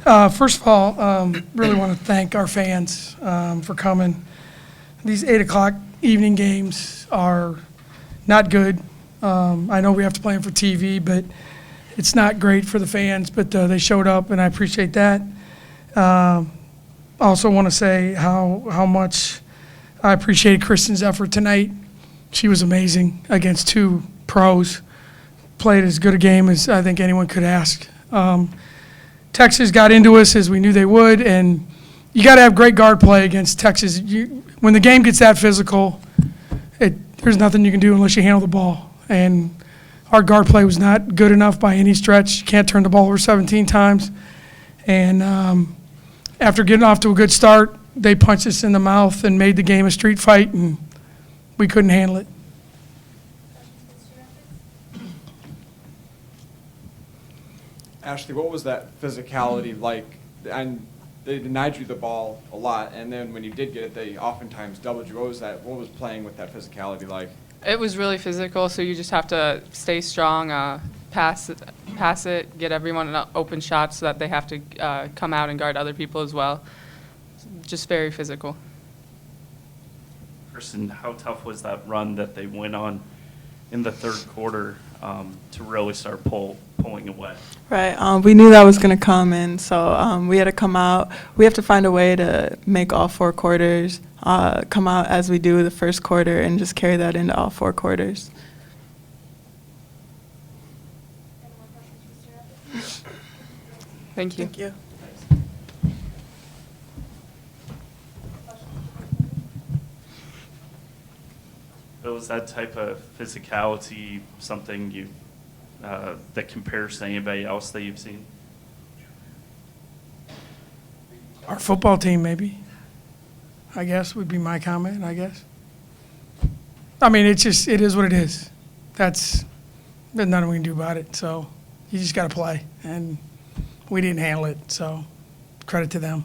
First of all, really want to thank our fans for coming. These 8 o'clock evening games are not good. I know we have to play them for TV, but it's not great for the fans, but they showed up, and I appreciate that. Also want to say how much I appreciated Kristen's effort tonight. She was amazing against 2 pros. Played as good a game as I think anyone could ask. Texas got into us as we knew they would, and you got to have great guard play against Texas. When the game gets that physical, there's nothing you can do unless you handle the ball. And our guard play was not good enough by any stretch. You can't turn the ball over 17 times. And after getting off to a good start, they punched us in the mouth and made the game a street fight, and we couldn't handle it. Ashley, what was that physicality like? And they denied you the ball a lot, and then when you did get it, they oftentimes doubled you. What was playing with that physicality like? It was really physical, so you just have to stay strong, pass it, get everyone an open shot so that they have to come out and guard other people as well. Just very physical. Kristen, how tough was that run that they went on in the third quarter to really start pulling away? Right. We knew that was going to come, and so we had to come out. We have to find a way to make all 4 quarters come out as we do the first quarter and just carry that into all 4 quarters. Thank you. Thank you. But was that type of physicality something you that compares to anybody else that you've seen? Our football team, maybe, I guess, would be my comment, I guess. I mean, it is what it is. There's nothing we can do about it. So you just got to play. And we didn't handle it, so credit to them.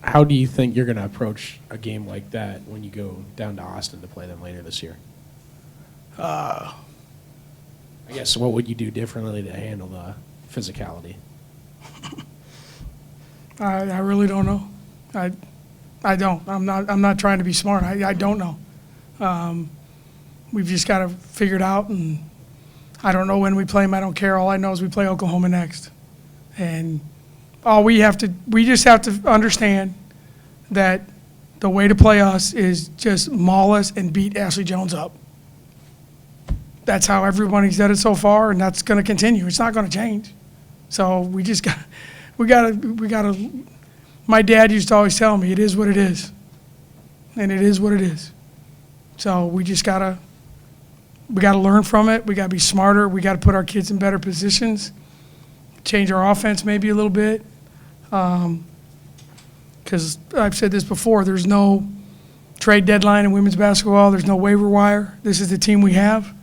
How do you think you're going to approach a game like that when you go down to Austin to play them later this year? I guess what would you do differently to handle the physicality? I really don't know. I don't. I'm not trying to be smart. I don't know. We've just got to figure it out, and I don't know when we play them. I don't care. All I know is we play Oklahoma next, and we just have to understand that the way to play us is just maul us and beat Ashley Jones up. That's how everybody's done it so far, and that's going to continue. It's not going to change. So we got to. My dad used to always tell me, it is what it is, and it is what it is. So we got to learn from it. We got to be smarter. We got to put our kids in better positions, change our offense maybe a little bit. Because I've said this before, there's no trade deadline in women's basketball. There's no waiver wire. This is the team we have.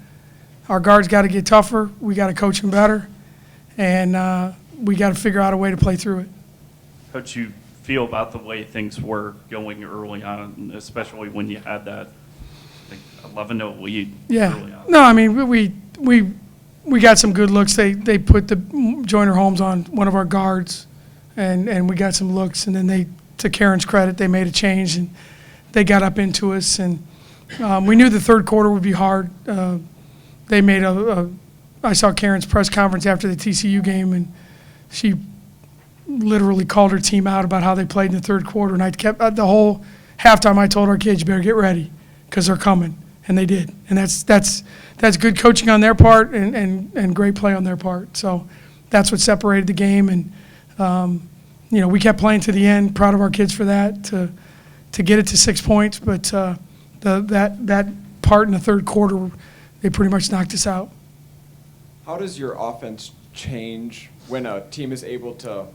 Our guards got to get tougher. We got to coach them better. And we got to figure out a way to play through it. How'd you feel about the way things were going early on, especially when you had that 11-0 lead early on? No, I mean, we got some good looks. They put the Joyner Holmes on one of our guards, and we got some looks. And then to Karen's credit, they made a change, and they got up into us. And we knew the third quarter would be hard. They made I saw Karen's press conference after the TCU game, and she literally called her team out about how they played in the third quarter. And I kept the whole halftime. I told our kids, you better get ready because they're coming, and they did. And that's good coaching on their part and great play on their part. So that's what separated the game. And we kept playing to the end. Proud of our kids for that to get it to 6 points. But that part in the third quarter, they pretty much knocked us out. How does your offense change when a team is able to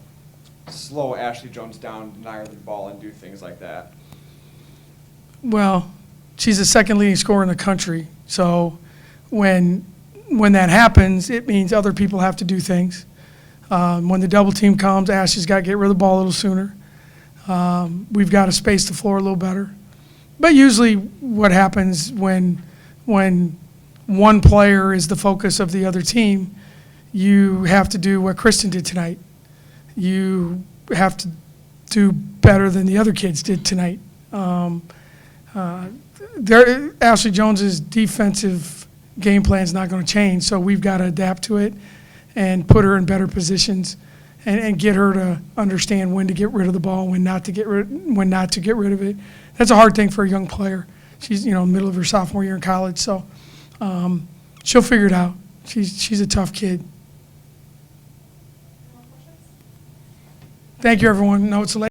slow Ashley Jones down, deny her the ball, and do things like that? Well, she's the second leading scorer in the country. So when that happens, it means other people have to do things. When the double team comes, Ashley's got to get rid of the ball a little sooner. We've got to space the floor a little better. But usually what happens when one player is the focus of the other team, you have to do what Kristen did tonight. You have to do better than the other kids did tonight. Ashley Jones's defensive game plan is not going to change, so we've got to adapt to it and put her in better positions and get her to understand when to get rid of the ball, when not to get rid of it. That's a hard thing for a young player. She's middle of her sophomore year in college, so she'll figure it out. She's a tough kid. Thank you, everyone. No, it's late.